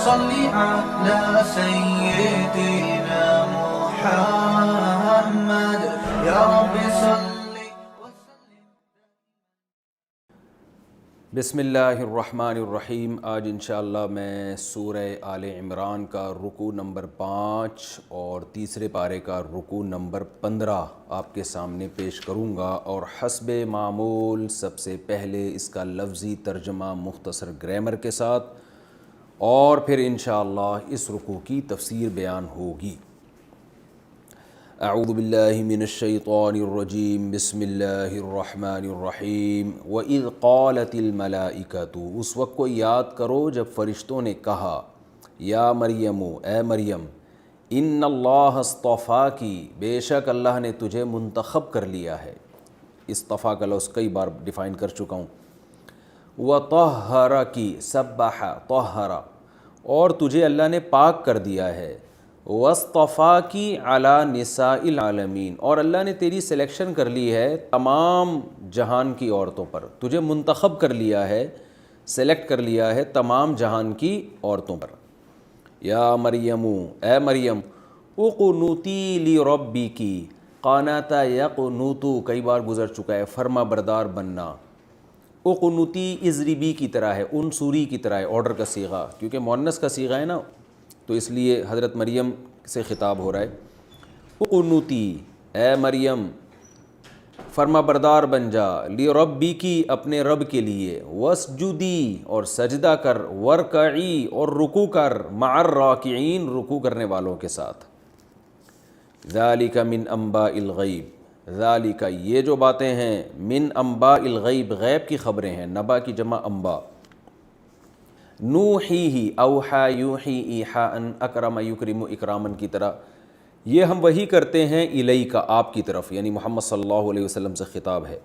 صل على سيدنا محمد يا رب صل وسلم. بسم اللہ الرحمن الرحیم. آج انشاءاللہ میں سورہ آل عمران کا رکوع نمبر 5 اور تیسرے پارے کا رکوع نمبر 15 آپ کے سامنے پیش کروں گا، اور حسب معمول سب سے پہلے اس کا لفظی ترجمہ مختصر گرامر کے ساتھ، اور پھر انشاءاللہ اس رکوع کی تفسیر بیان ہوگی. اعوذ باللہ من الشیطان الرجیم. بسم اللہ الرحمن الرحیم. وَإِذْ قَالَتِ الْمَلَائِكَةُ، اس وقت کو یاد کرو جب فرشتوں نے کہا، یا مریم، اے مریم، ان اللہ اصطفاکی، بے شک اللہ نے تجھے منتخب کر لیا ہے. اصطفا کا لفظ کئی بار ڈیفائن کر چکا ہوں. وَطَهَّرَكِ، سبح طہر، اور تجھے اللہ نے پاک کر دیا ہے. وَاصْطَفَاكِ عَلَى نِسَاءِ الْعَالَمِينَ، اور اللہ نے تیری سلیکشن کر لی ہے تمام جہان کی عورتوں پر. تجھے منتخب کر لیا ہے، سلیکٹ کر لیا ہے تمام جہان کی عورتوں پر. یا مریم، اے مریم، اقنوتی لربک، قانت یقنوت کئی بار گزر چکا ہے، فرما بردار بننا. اقنوتی اضربی کی طرح ہے، انصوری کی طرح ہے، آرڈر کا صیغہ، کیونکہ مؤنث کا صیغہ ہے نا، تو اس لیے حضرت مریم سے خطاب ہو رہا ہے. اقنوتی، اے مریم، فرما بردار بن جا، لربکی، اپنے رب کے لیے. واسجدی، اور سجدہ کر. ورکعی، اور رکوع کر. مع الراکعین، رکوع کرنے والوں کے ساتھ. ذالک من انباء الغیب، ذالک، یہ جو باتیں ہیں، من انباء الغیب، غیب کی خبریں ہیں. نبا کی جمع انباء. نوحیہ، اوحا یوحی ایحاء، اکرم یکرم اکرامن کی طرح، یہ ہم وحی کرتے ہیں الیک، آپ کی طرف، یعنی محمد صلی اللہ علیہ وسلم سے خطاب ہے.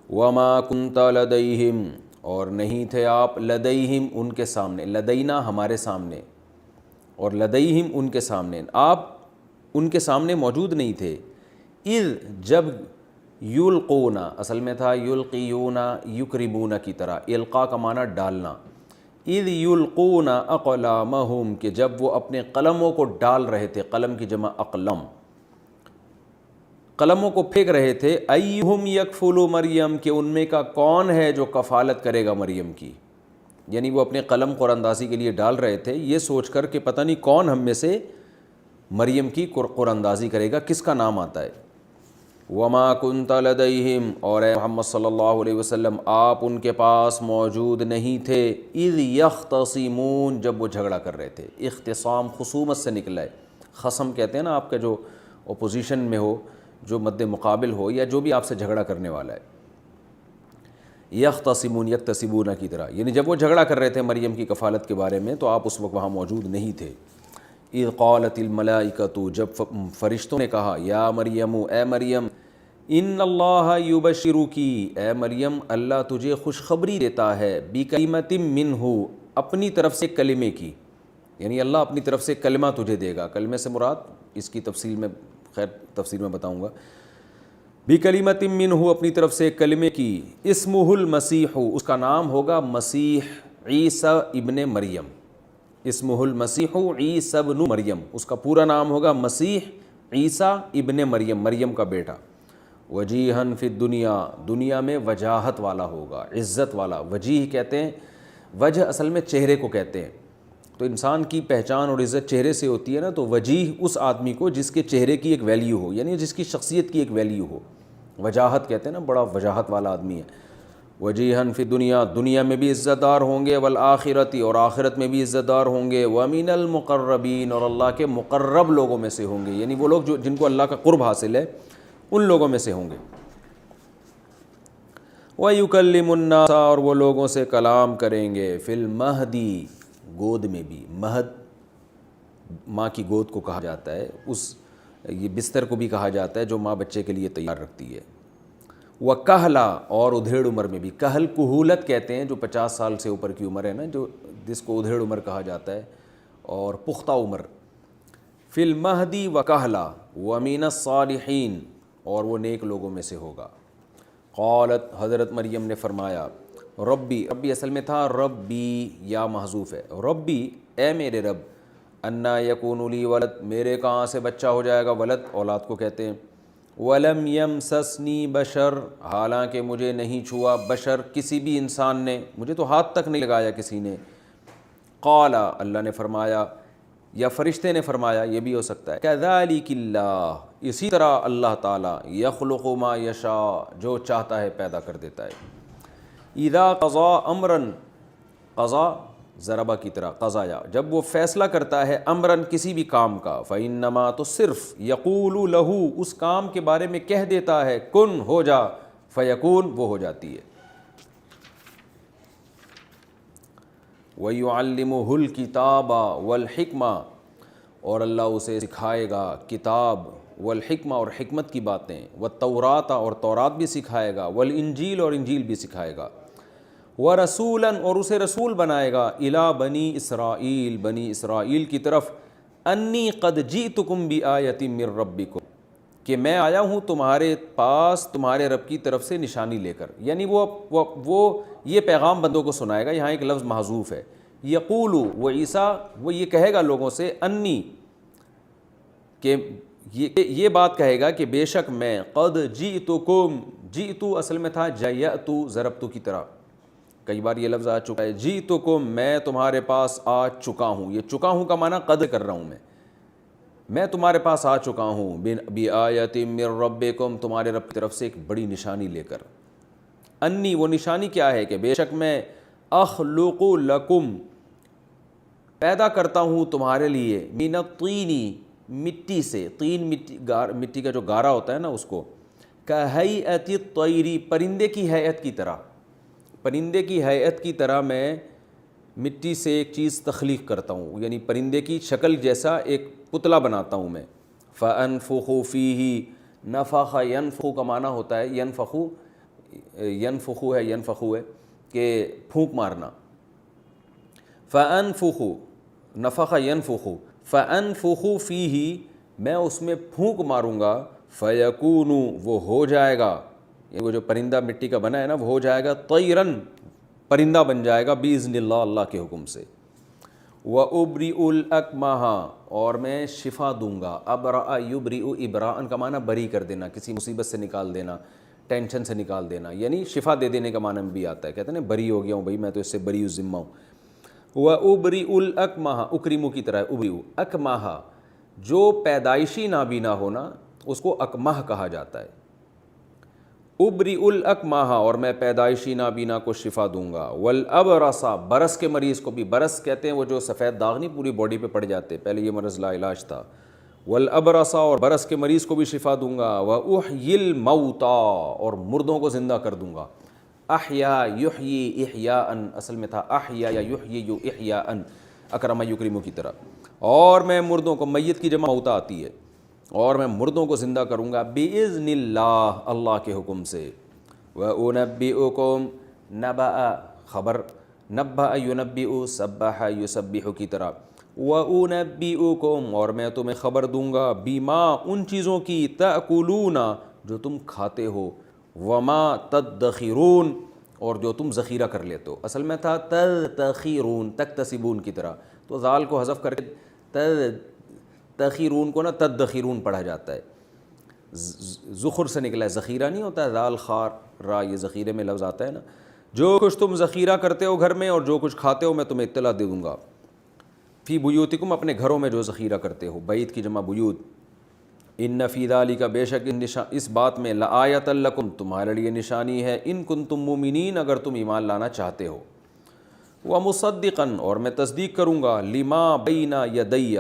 وما کنت لدیہم، اور نہیں تھے آپ، لدیہم، ان کے سامنے. لدینا ہمارے سامنے، اور لدیہم ان کے سامنے، آپ ان کے سامنے موجود نہیں تھے. اذ، جب، یلقون، اصل میں تھا یلقیون یکرمون کی طرح، القاء کا معنی ڈالنا. اذ یلقون اقلامہم، کہ جب وہ اپنے قلموں کو ڈال رہے تھے، قلم کی جمع اقلم، قلموں کو پھینک رہے تھے. ایہم یکفل مریم، کہ ان میں کا کون ہے جو کفالت کرے گا مریم کی. یعنی وہ اپنے قلم قرآن اندازی کے لیے ڈال رہے تھے، یہ سوچ کر کہ پتہ نہیں کون ہم میں سے مریم کی قرآن اندازی کرے گا، کس کا نام آتا ہے. وما کنت لدیہم، اور اے محمد صلی اللہ علیہ وسلم، آپ ان کے پاس موجود نہیں تھے. اذ یختصمون، جب وہ جھگڑا کر رہے تھے. اختصام خصومت سے نکلا ہے. خصم کہتے ہیں نا آپ کا جو اپوزیشن میں ہو، جو مد مقابل ہو، یا جو بھی آپ سے جھگڑا کرنے والا ہے. یختصمون، یکتسبون کی طرح، یعنی جب وہ جھگڑا کر رہے تھے مریم کی کفالت کے بارے میں، تو آپ اس وقت وہاں موجود نہیں تھے. اذ قالت الملائکۃ، جب فرشتوں نے کہا، یا مریم، اے مریم، ان اللہ یبشرکی، اے مریم، اللہ تجھے خوشخبری دیتا ہے، بکلمۃ منہ، اپنی طرف سے کلمے کی، یعنی اللہ اپنی طرف سے کلمہ تجھے دے گا. کلمے سے مراد، اس کی تفصیل میں، خیر تفصیل میں بتاؤں گا. بکلمۃ منہ، اپنی طرف سے کلمے کی. اسمہ المسیح، اس کا نام ہوگا مسیح عیسیٰ ابن مریم. اسمہ المسیح عیسیٰ ابن مریم، اس کا پورا نام ہوگا مسیح عیسیٰ ابن مریم، مریم کا بیٹا. وجیہن فی الدنیا، دنیا میں وجاہت والا ہوگا، عزت والا. وجیہ کہتے ہیں، وجہ اصل میں چہرے کو کہتے ہیں. تو انسان کی پہچان اور عزت چہرے سے ہوتی ہے نا، تو وجیہ اس آدمی کو جس کے چہرے کی ایک ویلیو ہو، یعنی جس کی شخصیت کی ایک ویلیو ہو. وجاہت کہتے ہیں نا، بڑا وجاہت والا آدمی ہے. وجیہن فی دنیا، دنیا میں بھی عزت دار ہوں گے. والآخرت، اور آخرت میں بھی عزت دار ہوں گے. ومن المقربین، اور اللہ کے مقرب لوگوں میں سے ہوں گے، یعنی وہ لوگ جن کو اللہ کا قرب حاصل ہے، ان لوگوں میں سے ہوں گے. وَيُكَلِّمُ النَّاسَ، اور وہ لوگوں سے کلام کریں گے. فی المہدی، گود میں بھی. مہد ماں کی گود کو کہا جاتا ہے، یہ بستر کو بھی کہا جاتا ہے جو ماں بچے کے لیے تیار رکھتی ہے. وَكَهْلًا، اور ادھیڑ عمر میں بھی. کہل کہولت کہتے ہیں جو 50 سال سے اوپر کی عمر ہے نا، جو جس کو ادھیڑ عمر کہا جاتا ہے، اور پختہ عمر. فی المہدی وَكَهْلًا وَمِنَ الصَّالِحِينَ، اور وہ نیک لوگوں میں سے ہوگا. قالت، حضرت مریم نے فرمایا، ربی، ربی اصل میں تھا ربی، یا محذوف ہے. ربی اے میرے رب انا یکون لی ولد، میرے کہاں سے بچہ ہو جائے گا، ولد اولاد کو کہتے ہیں، ولم یمسسنی بشر، حالانکہ مجھے نہیں چھوا بشر کسی بھی انسان نے، مجھے تو ہاتھ تک نہیں لگایا کسی نے، قال اللہ نے فرمایا یا فرشتے نے فرمایا، یہ بھی ہو سکتا ہے، کذالک اللہ، اسی طرح اللہ تعالیٰ، یخلق ما یشاء، جو چاہتا ہے پیدا کر دیتا ہے، اذا قضا امرن، قضا ضربہ کی طرح قضایا، جب وہ فیصلہ کرتا ہے امرن کسی بھی کام کا، فإنما، تو صرف یقول لہ، اس کام کے بارے میں کہہ دیتا ہے کن، ہو جا، فیکون، وہ ہو جاتی ہے، وَيُعَلِّمُهُ الْكِتَابَ وَالْحِكْمَةَ، اور اللہ اسے سکھائے گا کتاب، والحکمہ، اور حکمت کی باتیں، والتوراۃ، اور تورات بھی سکھائے گا، والانجیل، اور انجیل بھی سکھائے گا، ورسولاً، اور اسے رسول بنائے گا، الی بنی اسرائیل، بنی اسرائیل کی طرف، انی قد جئتکم بآیۃ من ربکم، کہ میں آیا ہوں تمہارے پاس تمہارے رب کی طرف سے نشانی لے کر، یعنی وہ یہ پیغام بندوں کو سنائے گا، یہاں ایک لفظ محذوف ہے، یقولو، وہ عیسیٰ وہ یہ کہے گا لوگوں سے، انی، کہ یہ بات کہے گا کہ بے شک میں، قد جئتکم، جئتو اصل میں تھا جیأتو، ضربتو کی طرح، کئی بار یہ لفظ آ چکا ہے، جئتکم، میں تمہارے پاس آ چکا ہوں، یہ چکا ہوں کا معنی قد کر رہا ہوں میں تمہارے پاس آ چکا ہوں، بآیۃ من ربکم، تمہارے رب کی طرف سے ایک بڑی نشانی لے کر، انی، وہ نشانی کیا ہے کہ بے شک میں، اخلق لکم، پیدا کرتا ہوں تمہارے لیے، من الطین، مٹی سے، طین مٹی کا جو گارا ہوتا ہے نا اس کو، کہیئت الطیر، پرندے کی ہیئت کی طرح، پرندے کی ہیئت کی طرح میں مٹی سے ایک چیز تخلیق کرتا ہوں، یعنی پرندے کی شکل جیسا ایک پتلا بناتا ہوں میں، فَأَنفُخُ فِيهِ، نفخ، ينفخ کا معنی ہوتا ہے ينفخ ہے کہ پھونک مارنا، فَأَنفُخُ، نفخ ينفخ، فَأَنفُخُ فِيهِ، میں اس میں پھونک ماروں گا، فَيَكُونُ، وہ ہو جائے گا، وہ جو پرندہ مٹی کا بنا ہے نا وہ ہو جائے گا، طیراً، پرندہ بن جائے گا، بِإِذْنِ اللہ، اللہ کے حکم سے، وَأُبْرِئُ الْأَكْمَحَ، اور میں شفا دوں گا، ابرأ یبرئ، ابراءً کا معنی بری کر دینا، کسی مصیبت سے نکال دینا، ٹینشن سے نکال دینا، یعنی شفا دے دینے کا معنی بھی آتا ہے، کہتے ہیں نا بری ہو گیا ہوں بھائی، میں تو اس سے بری ذمہ ہوں، وَأُبْرِئُ الْأَكْمَحَ، اکرمو کی طرح ہے، ابرئ، اکمحہ، جو پیدائشی نابینا ہونا اس کو اکمح کہا جاتا ہے، ابرئ الاکمحہ، اور میں پیدائشی نابینا کو شفا دوں گا، والابرص، برس کے مریض کو بھی، برس کہتے ہیں وہ جو سفید داغ نہیں پوری باڈی پہ پڑ جاتے، پہلے یہ مرض لا علاج تھا، والابرص، اور برس کے مریض کو بھی شفا دوں گا، واحیی الموتیٰ، اور مردوں کو زندہ کر دوں گا، احیا یحیی احیاء، اصل میں تھا احیا یا یحیی احیاء، اکرم یکرم کی طرح، اور میں مردوں کو، میت کی جمع موتیٰ آتی ہے، اور میں مردوں کو زندہ کروں گا، بِإِذْنِ اللہ، اللہ کے حکم سے، وَأُنَبِّئُكُمْ، نبأ خبر، نبأ ينبئ، سبح یسبح کی طرح، وَأُنَبِّئُكُمْ، اور میں تمہیں خبر دوں گا، بِمَا، ان چیزوں کی، تَأْكُلُونَ، جو تم کھاتے ہو، وَمَا تَدَّخِرُونَ، اور جو تم ذخیرہ کر لیتے ہو، اصل میں تھا تَدَّخِرُونَ، تَكْتَسِبُونَ کی طرح، تو ذال کو حذف کر کے تخیرون کو نا تدخیرون پڑھا جاتا ہے، زخر سے نکلا ہے، ذخیرہ نہیں ہوتا ہے، ذال خار را، یہ ذخیرے میں لفظ آتا ہے نا، جو کچھ تم ذخیرہ کرتے ہو گھر میں اور جو کچھ کھاتے ہو میں تمہیں اطلاع دے دوں گا، فی بیوتکم، اپنے گھروں میں جو ذخیرہ کرتے ہو، بیت کی جمع بیوت، ان فی ذالک، بے شک اس بات میں، لآیۃ لکم، تمہارے لیے نشانی ہے، ان کنتم مومنین، اگر تم ایمان لانا چاہتے ہو، ومصدقاً، اور میں تصدیق کروں گا، لما بین یدی،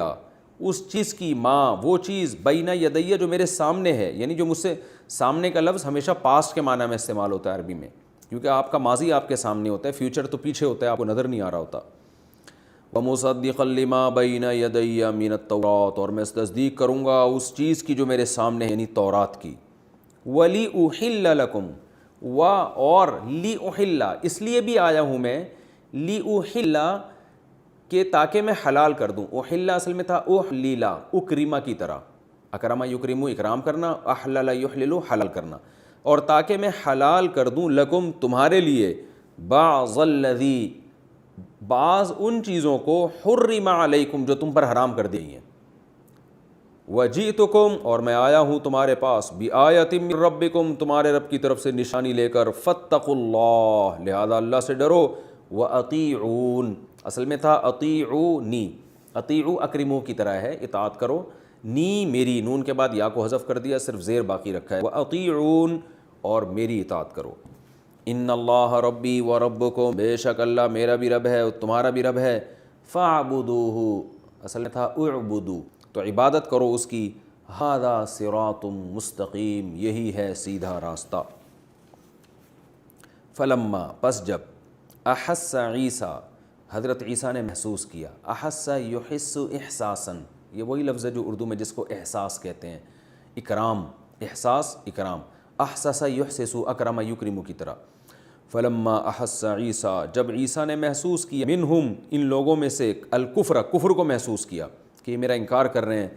اس چیز کی، ماں، وہ چیز، بین یدی، جو میرے سامنے ہے، یعنی جو مجھ سے، سامنے کا لفظ ہمیشہ پاسٹ کے معنی میں استعمال ہوتا ہے عربی میں، کیونکہ آپ کا ماضی آپ کے سامنے ہوتا ہے، فیوچر تو پیچھے ہوتا ہے، آپ کو نظر نہیں آ رہا ہوتا، ومصدقا لما بین یدی من التوراۃ، اور میں تصدیق کروں گا اس چیز کی جو میرے سامنے ہے، یعنی تورات کی، وَلِأُحِلَّ لَكُمْ، اور لِأُحِلَّ، اس لیے بھی آیا ہوں میں، لِأُحِلَّ، کہ تاکہ میں حلال کر دوں، احلہ اصل میں تھا احلیلا، اکرما کی طرح، اکرما یکرم، اکرام کرنا، احلل یحلل، حلال کرنا، اور تاکہ میں حلال کر دوں، لکم، تمہارے لیے، بعض الذی، بعض ان چیزوں کو حرم علیکم جو تم پر حرام کر دی ہیں، وجئتکم اور میں آیا ہوں تمہارے پاس، بآیۃ من ربکم تمہارے رب کی طرف سے نشانی لے کر، فاتقوا اللہ لہذا اللہ سے ڈرو، واطیعون اصل میں تھا اطیعونی، اطیعوا اکرموا کی طرح ہے، اطاعت کرو، نی میری، نون کے بعد یا کو حذف کر دیا، صرف زیر باقی رکھا ہے، واطیعون اور میری اطاعت کرو، ان اللہ ربی و ربکم بے شک اللہ میرا بھی رب ہے اور تمہارا بھی رب ہے، فاعبدوہ اصل میں تھا اعبدو تو عبادت کرو اس کی، ھذا صراط مستقیم یہی ہے سیدھا راستہ۔ فلما پس جب احس عیسیٰ حضرت عیسیٰ نے محسوس کیا، احس یحس احساسا یہ وہی لفظ ہے جو اردو میں جس کو احساس کہتے ہیں، اکرام، احساس اکرام، احسس یحسس اکرم یکرم کی طرح، فلما احس عیسیٰ جب عیسیٰ نے محسوس کیا، منہم ان لوگوں میں سے، الکفر کفر کو محسوس کیا کہ یہ میرا انکار کر رہے ہیں،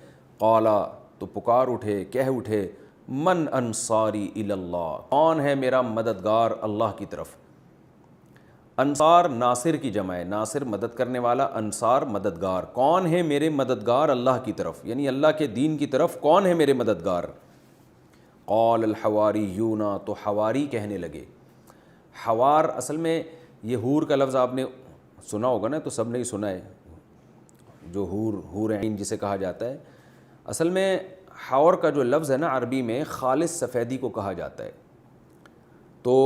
قالا تو پکار اٹھے، کہہ اٹھے، من انصاری الی اللہ کون ہے میرا مددگار اللہ کی طرف، انصار ناصر کی جمع ہے، ناصر مدد کرنے والا، انصار مددگار، کون ہے میرے مددگار اللہ کی طرف، یعنی اللہ کے دین کی طرف کون ہے میرے مددگار، قال الحواریون تو حواری کہنے لگے، حوار اصل میں یہ حور کا لفظ آپ نے سنا ہوگا نا، تو سب نے ہی سنا ہے، جو حور عین جسے کہا جاتا ہے، اصل میں حور کا جو لفظ ہے نا عربی میں خالص سفیدی کو کہا جاتا ہے، تو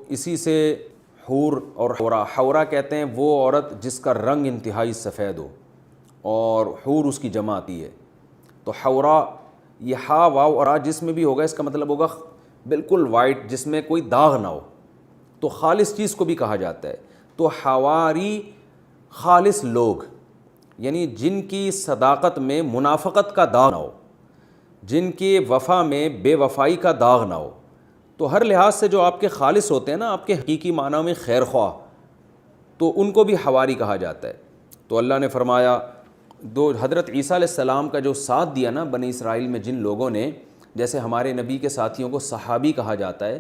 اسی سے حور اور حورا کہتے ہیں وہ عورت جس کا رنگ انتہائی سفید ہو، اور حور اس کی جمع آتی ہے، تو حورا یہ ہا واو اور آ جس میں بھی ہوگا اس کا مطلب ہوگا بالکل وائٹ جس میں کوئی داغ نہ ہو، تو خالص چیز کو بھی کہا جاتا ہے، تو حواری خالص لوگ، یعنی جن کی صداقت میں منافقت کا داغ نہ ہو، جن کی وفا میں بے وفائی کا داغ نہ ہو، تو ہر لحاظ سے جو آپ کے خالص ہوتے ہیں نا، آپ کے حقیقی معنی میں خیر خواہ، تو ان کو بھی حواری کہا جاتا ہے۔ تو اللہ نے فرمایا حضرت عیسیٰ علیہ السلام کا جو ساتھ دیا نا بنی اسرائیل میں جن لوگوں نے، جیسے ہمارے نبی کے ساتھیوں کو صحابی کہا جاتا ہے،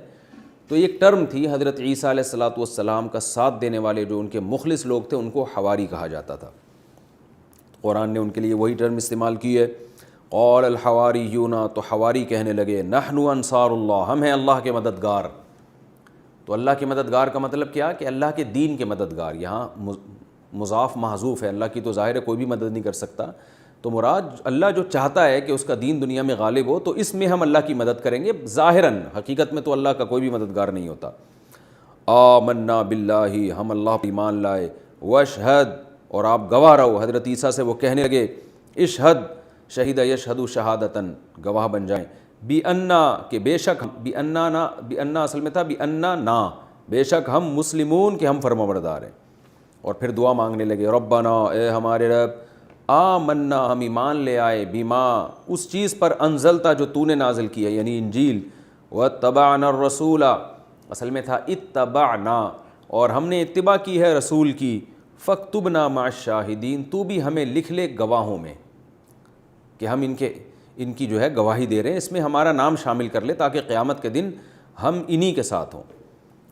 تو ایک ٹرم تھی حضرت عیسیٰ علیہ السلام کا ساتھ دینے والے جو ان کے مخلص لوگ تھے ان کو حواری کہا جاتا تھا، قرآن نے ان کے لیے وہی ٹرم استعمال کی ہے، قال الحواریون تو حواری کہنے لگے، نحن انصار اللہ ہم ہیں اللہ کے مددگار، تو اللہ کے مددگار کا مطلب کیا کہ اللہ کے دین کے مددگار، یہاں مضاف محذوف ہے، اللہ کی تو ظاہر ہے کوئی بھی مدد نہیں کر سکتا، تو مراد اللہ جو چاہتا ہے کہ اس کا دین دنیا میں غالب ہو تو اس میں ہم اللہ کی مدد کریں گے ظاہراً، حقیقت میں تو اللہ کا کوئی بھی مددگار نہیں ہوتا۔ آمنا باللہ ہم اللہ پر ایمان لائے، واشہد اور آپ گواہ رہو، حضرت عیسیٰ سے وہ کہنے لگے، اشہد شہید یشہد شہادتاً گواہ بن جائیں، بِأَنَّا کہ بے شک، بِأَنَّا اصل میں تھا بِأَنَّا نا بے شک ہم مسلمون کہ ہم فرمانبردار ہیں، اور پھر دعا مانگنے لگے، ربنا اے ہمارے رب، آمنا ہم ایمان لے آئے، بما اس چیز پر انزلتا جو تو نے نازل کی ہے یعنی انجیل، واتبعنا الرسول اصل میں تھا اتبعنا اور ہم نے اتباع کی ہے رسول کی، فاکتبنا مع الشاہدین تو بھی ہمیں لکھ لے گواہوں میں، کہ ہم ان کی جو ہے گواہی دے رہے ہیں، اس میں ہمارا نام شامل کر لے تاکہ قیامت کے دن ہم انہی کے ساتھ ہوں۔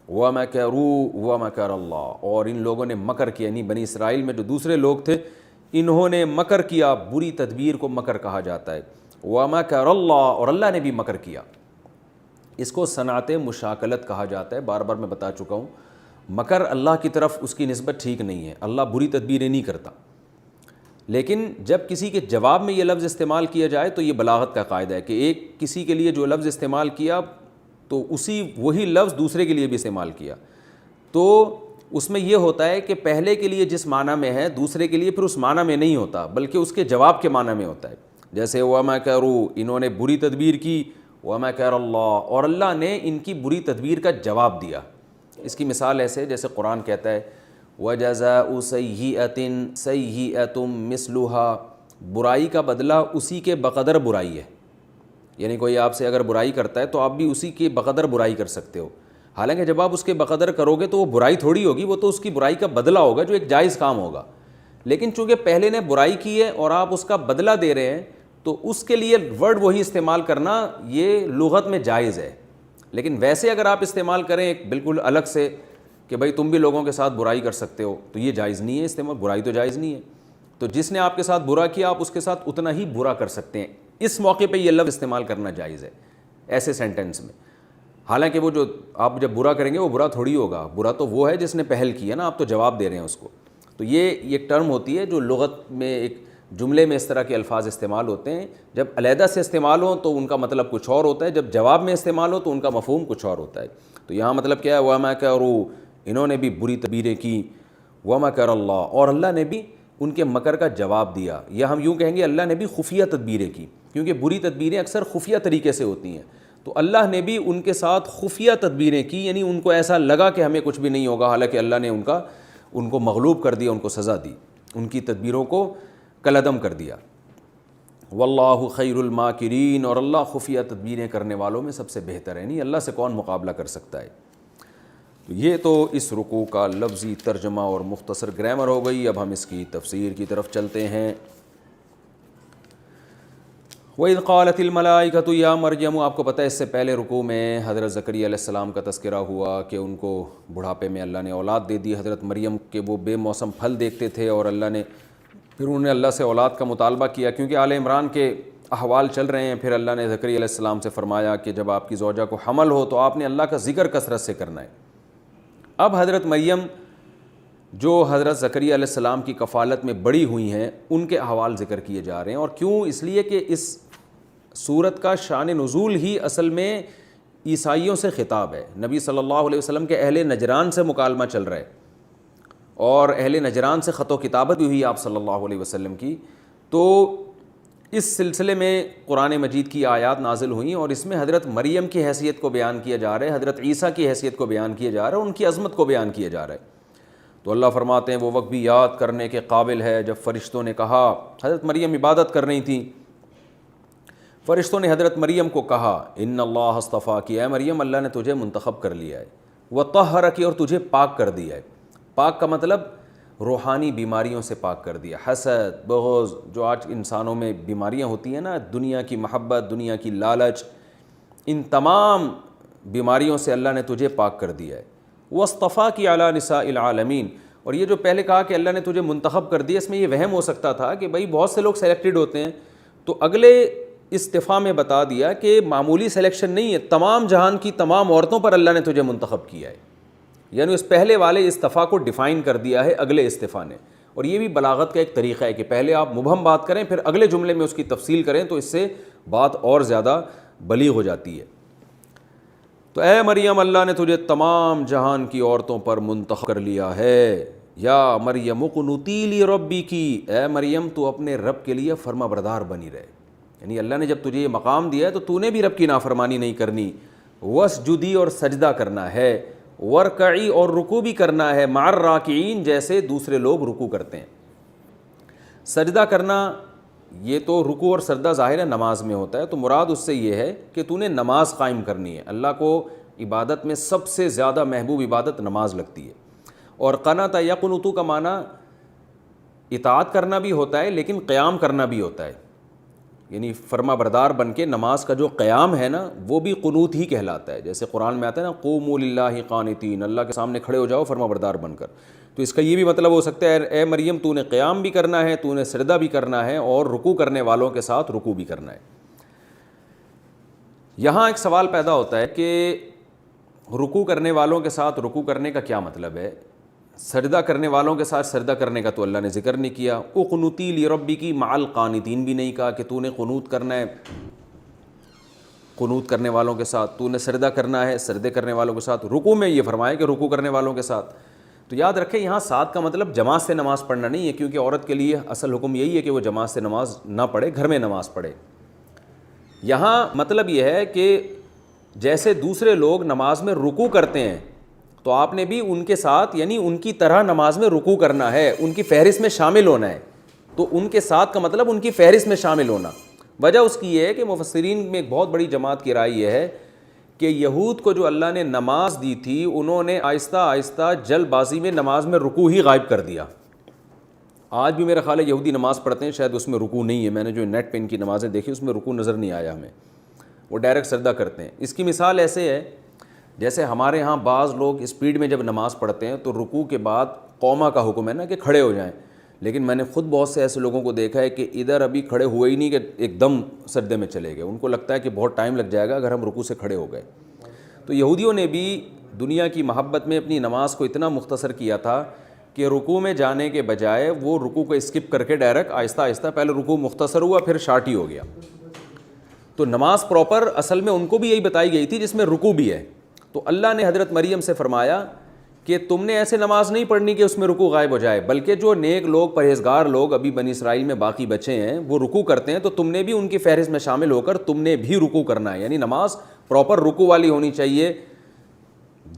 وَمَكَرُوا وَمَكَرَ اللَّهُ اور ان لوگوں نے مکر کیا، یعنی بنی اسرائیل میں جو دوسرے لوگ تھے انہوں نے مکر کیا، بری تدبیر کو مکر کہا جاتا ہے، وَمَكَرَ اللَّهُ اور اللہ نے بھی مکر کیا، اس کو صنعت مشاکلت کہا جاتا ہے، بار بار میں بتا چکا ہوں، مکر اللہ کی طرف اس کی نسبت ٹھیک نہیں ہے، اللہ بری تدبیریں نہیں کرتا، لیکن جب کسی کے جواب میں یہ لفظ استعمال کیا جائے تو یہ بلاغت کا قاعدہ ہے کہ ایک کسی کے لیے جو لفظ استعمال کیا تو وہی لفظ دوسرے کے لیے بھی استعمال کیا، تو اس میں یہ ہوتا ہے کہ پہلے کے لیے جس معنی میں ہے دوسرے کے لیے پھر اس معنی میں نہیں ہوتا بلکہ اس کے جواب کے معنی میں ہوتا ہے، جیسے وَمَكَرُوا انہوں نے بری تدبیر کی، وَمَكَرَ اللَّهُ اور اللہ نے ان کی بری تدبیر کا جواب دیا۔ اس کی مثال ایسے جیسے قرآن کہتا ہے وَجَزَاءُ سَيِّئَةٍ سَيِّئَةٌ مِثْلُهَا برائی کا بدلہ اسی کے بقدر برائی ہے، یعنی کوئی آپ سے اگر برائی کرتا ہے تو آپ بھی اسی کے بقدر برائی کر سکتے ہو، حالانکہ جب آپ اس کے بقدر کرو گے تو وہ برائی تھوڑی ہوگی، وہ تو اس کی برائی کا بدلہ ہوگا جو ایک جائز کام ہوگا، لیکن چونکہ پہلے نے برائی کی ہے اور آپ اس کا بدلہ دے رہے ہیں تو اس کے لیے ورڈ وہی استعمال کرنا یہ لغت میں جائز ہے، لیکن ویسے اگر آپ استعمال کریں ایک بالکل الگ سے کہ بھائی تم بھی لوگوں کے ساتھ برائی کر سکتے ہو، تو یہ جائز نہیں ہے استعمال، برائی تو جائز نہیں ہے. تو جس نے آپ کے ساتھ برا کیا آپ اس کے ساتھ اتنا ہی برا کر سکتے ہیں. اس موقع پہ یہ لفظ استعمال کرنا جائز ہے ایسے سینٹنس میں. حالانکہ وہ جو آپ جب برا کریں گے وہ برا تھوڑی ہوگا، برا تو وہ ہے جس نے پہل کی ہے نا، آپ تو جواب دے رہے ہیں اس کو. تو یہ ایک ٹرم ہوتی ہے جو لغت میں ایک جملے میں اس طرح کے الفاظ استعمال ہوتے ہیں. جب علیحدہ سے استعمال ہوں تو ان کا مطلب کچھ اور ہوتا ہے، جب جواب میں استعمال ہو تو ان کا مفہوم کچھ اور ہوتا ہے. تو یہاں مطلب کیا ہے، وَمَا كَرُوا، انہوں نے بھی بری تدبیریں کی، وَمَكَرَ اللَّهُ، اور اللہ نے بھی ان کے مکر کا جواب دیا. یا ہم یوں کہیں گے اللہ نے بھی خفیہ تدبیریں کی، کیونکہ بری تدبیریں اکثر خفیہ طریقے سے ہوتی ہیں. تو اللہ نے بھی ان کے ساتھ خفیہ تدبیریں کی، یعنی ان کو ایسا لگا کہ ہمیں کچھ بھی نہیں ہوگا، حالانکہ اللہ نے ان کو مغلوب کر دیا، ان کو سزا دی، ان کی تدبیروں کو کالعدم کر دیا. واللہ خیر الماکرین، اور اللہ خفیہ تدبیریں کرنے والوں میں سب سے بہتر ہے. نہیں اللہ سے کون مقابلہ کر سکتا ہے. تو یہ تو اس رکوع کا لفظی ترجمہ اور مختصر گرامر ہو گئی. اب ہم اس کی تفسیر کی طرف چلتے ہیں. وَإِذْ قَالَتِ الْمَلَائِكَةُ يَا مَرْيَمُ، آپ کو پتہ ہے اس سے پہلے رکوع میں حضرت زکریا علیہ السلام کا تذکرہ ہوا کہ ان کو بڑھاپے میں اللہ نے اولاد دے دی. حضرت مریم کے وہ بے موسم پھل دیکھتے تھے اور اللہ نے پھر انہوں نے اللہ سے اولاد کا مطالبہ کیا، کیونکہ آل عمران کے احوال چل رہے ہیں. پھر اللہ نے زکریا علیہ السلام سے فرمایا کہ جب آپ کی زوجہ کو حمل ہو تو آپ نے اللہ کا ذکر کثرت سے کرنا ہے. اب حضرت مریم جو حضرت زکریا علیہ السلام کی کفالت میں بڑی ہوئی ہیں ان کے احوال ذکر کیے جا رہے ہیں. اور کیوں؟ اس لیے کہ اس سورت کا شان نزول ہی اصل میں عیسائیوں سے خطاب ہے. نبی صلی اللہ علیہ وسلم کے اہل نجران سے مکالمہ چل رہا ہے، اور اہل نجران سے خط و کتابت بھی ہوئی آپ صلی اللہ علیہ وسلم کی. تو اس سلسلے میں قرآن مجید کی آیات نازل ہوئیں اور اس میں حضرت مریم کی حیثیت کو بیان کیا جا رہا ہے، حضرت عیسیٰ کی حیثیت کو بیان کیا جا رہا ہے، ان کی عظمت کو بیان کیا جا رہا ہے. تو اللہ فرماتے ہیں وہ وقت بھی یاد کرنے کے قابل ہے جب فرشتوں نے کہا، حضرت مریم عبادت کر رہی تھیں، فرشتوں نے حضرت مریم کو کہا ان اللہ اصطفیٰ کی، اے مریم اللہ نے تجھے منتخب کر لیا ہے، وطہرک، اور تجھے پاک کر دیا ہے. پاک کا مطلب روحانی بیماریوں سے پاک کر دیا. حسد، بغض، جو آج انسانوں میں بیماریاں ہوتی ہیں نا، دنیا کی محبت، دنیا کی لالچ، ان تمام بیماریوں سے اللہ نے تجھے پاک کر دیا ہے. واصطفیٰ کی علی نساء العالمین، اور یہ جو پہلے کہا کہ اللہ نے تجھے منتخب کر دیا، اس میں یہ وہم ہو سکتا تھا کہ بھائی بہت سے لوگ سلیکٹڈ ہوتے ہیں، تو اگلے استفاء میں بتا دیا کہ معمولی سلیکشن نہیں ہے، تمام جہان کی تمام عورتوں پر اللہ نے تجھے منتخب کیا ہے. یعنی اس پہلے والے استفاء کو ڈیفائن کر دیا ہے اگلے استفاء نے. اور یہ بھی بلاغت کا ایک طریقہ ہے کہ پہلے آپ مبہم بات کریں پھر اگلے جملے میں اس کی تفصیل کریں، تو اس سے بات اور زیادہ بلیغ ہو جاتی ہے. تو اے مریم اللہ نے تجھے تمام جہان کی عورتوں پر منتخب کر لیا ہے. یا مریم اقنتی لربی کی، اے مریم تو اپنے رب کے لیے فرما بردار بنی رہے. یعنی اللہ نے جب تجھے یہ مقام دیا ہے تو تو نے بھی رب کی نافرمانی نہیں کرنی. وسجدی، اور سجدہ کرنا ہے، ورکعی، اور رکوع بھی کرنا ہے، مع الراکعین، جیسے دوسرے لوگ رکوع کرتے ہیں. سجدہ کرنا، یہ تو رکوع اور سجدہ ظاہر ہے نماز میں ہوتا ہے، تو مراد اس سے یہ ہے کہ تو نے نماز قائم کرنی ہے. اللہ کو عبادت میں سب سے زیادہ محبوب عبادت نماز لگتی ہے. اور قنت یقنت کا معنی اطاعت کرنا بھی ہوتا ہے لیکن قیام کرنا بھی ہوتا ہے. یعنی فرما بردار بن کے نماز کا جو قیام ہے نا وہ بھی قنوت ہی کہلاتا ہے. جیسے قرآن میں آتا ہے نا قوموا للہ قانتین، اللہ کے سامنے کھڑے ہو جاؤ فرما بردار بن کر. تو اس کا یہ بھی مطلب ہو سکتا ہے اے مریم تو نے قیام بھی کرنا ہے، تو نے سجدہ بھی کرنا ہے، اور رکوع کرنے والوں کے ساتھ رکوع بھی کرنا ہے. یہاں ایک سوال پیدا ہوتا ہے کہ رکوع کرنے والوں کے ساتھ رکوع کرنے کا کیا مطلب ہے؟ سجدہ کرنے والوں کے ساتھ سجدہ کرنے کا تو اللہ نے ذکر نہیں کیا. اقنتی لربی کی مع القانتین بھی نہیں کہا کہ تو نے قنوت کرنا ہے قنوت کرنے والوں کے ساتھ، تو نے سجدہ کرنا ہے سجدے کرنے والوں کے ساتھ. رکوع میں یہ فرمایا کہ رکوع کرنے والوں کے ساتھ. تو یاد رکھیں یہاں ساتھ کا مطلب جماعت سے نماز پڑھنا نہیں ہے، کیونکہ عورت کے لیے اصل حکم یہی ہے کہ وہ جماعت سے نماز نہ پڑھے، گھر میں نماز پڑھے. یہاں مطلب یہ ہے کہ جیسے دوسرے لوگ نماز میں رکوع کرتے ہیں تو آپ نے بھی ان کے ساتھ یعنی ان کی طرح نماز میں رکوع کرنا ہے، ان کی فہرست میں شامل ہونا ہے. تو ان کے ساتھ کا مطلب ان کی فہرست میں شامل ہونا. وجہ اس کی یہ ہے کہ مفسرین میں ایک بہت بڑی جماعت کی رائے یہ ہے کہ یہود کو جو اللہ نے نماز دی تھی انہوں نے آہستہ آہستہ جلد بازی میں نماز میں رکوع ہی غائب کر دیا. آج بھی میرا خیال ہے یہودی نماز پڑھتے ہیں شاید اس میں رکوع نہیں ہے. میں نے جو نیٹ پہ ان کی نمازیں دیکھی اس میں رکوع نظر نہیں آیا ہمیں، وہ ڈائریکٹ سجدہ کرتے ہیں. اس کی مثال ایسے ہے جیسے ہمارے ہاں بعض لوگ اسپیڈ میں جب نماز پڑھتے ہیں تو رکوع کے بعد قوما کا حکم ہے نا کہ کھڑے ہو جائیں، لیکن میں نے خود بہت سے ایسے لوگوں کو دیکھا ہے کہ ادھر ابھی کھڑے ہوئے ہی نہیں کہ ایک دم سجدے میں چلے گئے، ان کو لگتا ہے کہ بہت ٹائم لگ جائے گا اگر ہم رکوع سے کھڑے ہو گئے۔ تو یہودیوں نے بھی دنیا کی محبت میں اپنی نماز کو اتنا مختصر کیا تھا کہ رکوع میں جانے کے بجائے وہ رکوع کو اسکپ کر کے ڈائریکٹ آہستہ آہستہ پہلے رکوع مختصر ہوا پھر شارٹ ہی ہو گیا۔ تو نماز پراپر اصل میں ان کو بھی یہی بتائی گئی تھی جس میں رکوع بھی ہے۔ تو اللہ نے حضرت مریم سے فرمایا کہ تم نے ایسے نماز نہیں پڑھنی کہ اس میں رکوع غائب ہو جائے، بلکہ جو نیک لوگ پرہیزگار لوگ ابھی بنی اسرائیل میں باقی بچے ہیں وہ رکوع کرتے ہیں، تو تم نے بھی ان کی فہرست میں شامل ہو کر تم نے بھی رکوع کرنا ہے، یعنی نماز پراپر رکوع والی ہونی چاہیے،